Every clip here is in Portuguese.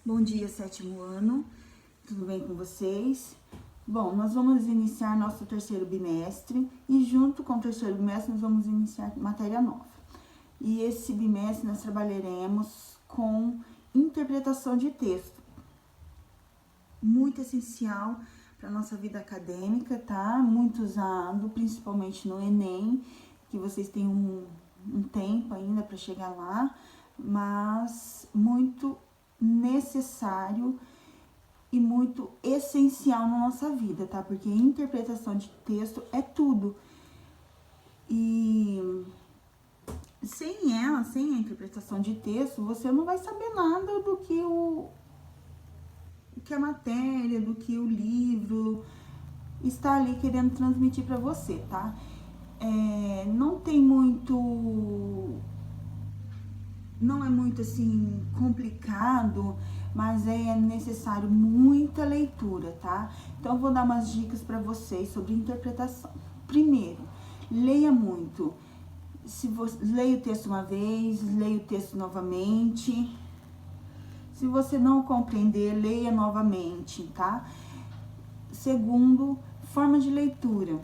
Bom dia, sétimo ano, tudo bem com vocês? Bom, nós vamos iniciar nosso terceiro bimestre e junto com o terceiro bimestre nós vamos iniciar matéria nova. E esse bimestre nós trabalharemos com interpretação de texto, muito essencial para nossa vida acadêmica, tá? Muito usado, principalmente no Enem, que vocês têm um tempo ainda para chegar lá, mas muito necessário e muito essencial na nossa vida, tá? Porque interpretação de texto é tudo. E sem a interpretação de texto, você não vai saber nada do que a matéria, do que o livro está ali querendo transmitir para você, tá? Não é muito assim complicado, mas é necessário muita leitura, tá? Então vou dar umas dicas para vocês sobre interpretação. Primeiro, leia muito. Se você leia o texto uma vez, leia o texto novamente. Se você não compreender, leia novamente, tá? Segundo, forma de leitura.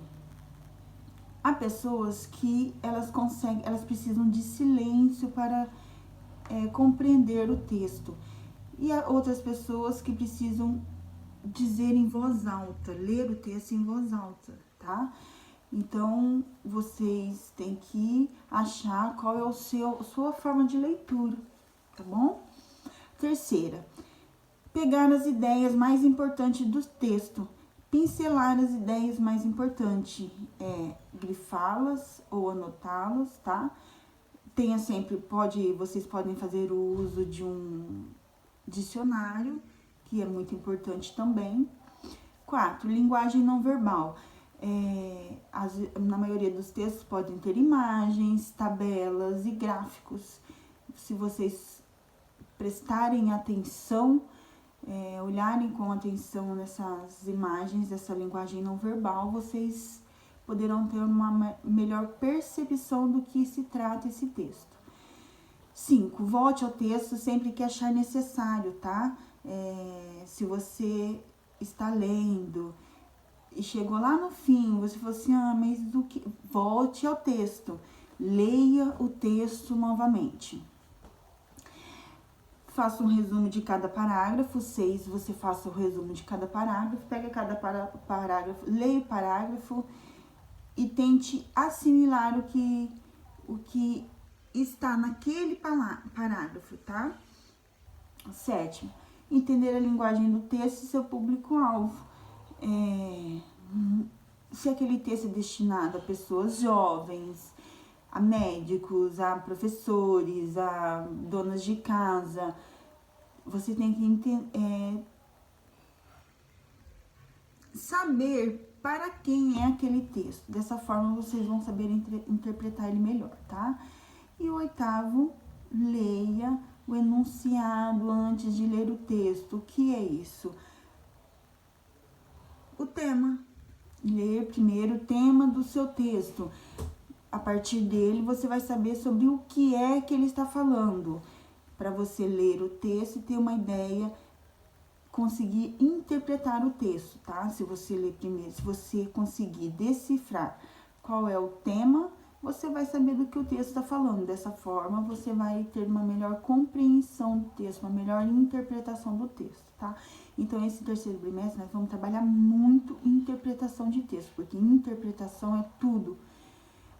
Há pessoas que elas precisam de silêncio para compreender o texto. E há outras pessoas que precisam dizer em voz alta, ler o texto em voz alta, tá? Então, vocês têm que achar qual é a sua forma de leitura, tá bom? Terceira, pegar as ideias mais importantes do texto, pincelar as ideias mais importantes, grifá-las ou anotá-las, tá? Vocês podem fazer o uso de um dicionário, que é muito importante também. 4, linguagem não verbal. Na maioria dos textos podem ter imagens, tabelas e gráficos. Se vocês prestarem atenção, olharem com atenção nessas imagens, dessa linguagem não verbal, vocês poderão ter uma melhor percepção do que se trata esse texto. 5, volte ao texto sempre que achar necessário, tá? Se você está lendo e chegou lá no fim, você falou assim, mas do que? Volte ao texto, leia o texto novamente. Faça um resumo de cada parágrafo. 6, você faça o resumo de cada parágrafo, pega cada parágrafo, leia o parágrafo e tente assimilar o que está naquele parágrafo, tá? 7, entender a linguagem do texto e seu público-alvo. Se aquele texto é destinado a pessoas jovens, a médicos, a professores, a donas de casa, você tem que saber para quem é aquele texto. Dessa forma, vocês vão saber interpretar ele melhor, tá? E o 8, leia o enunciado antes de ler o texto. O que é isso? O tema. Ler primeiro o tema do seu texto. A partir dele, você vai saber sobre o que é que ele está falando. Para você ler o texto e ter uma ideia, conseguir interpretar o texto, tá? Se você ler primeiro, se você conseguir decifrar qual é o tema, você vai saber do que o texto está falando. Dessa forma, você vai ter uma melhor compreensão do texto, uma melhor interpretação do texto, tá? Então, esse terceiro bimestre, nós vamos trabalhar muito interpretação de texto, porque interpretação é tudo.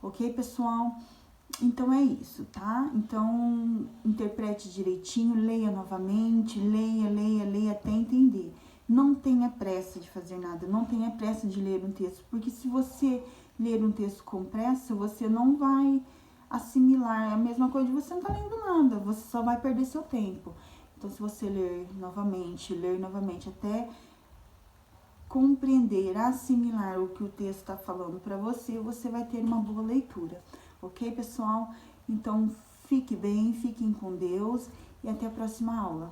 Ok, pessoal? Então, é isso, tá? Então, interprete direitinho, leia novamente, leia até entender. Não tenha pressa de fazer nada, não tenha pressa de ler um texto, porque se você ler um texto com pressa, você não vai assimilar. É a mesma coisa de você não tá lendo nada, você só vai perder seu tempo. Então, se você ler novamente até compreender, assimilar o que o texto está falando para você, você vai ter uma boa leitura. Ok, pessoal? Então, fique bem, fiquem com Deus e até a próxima aula.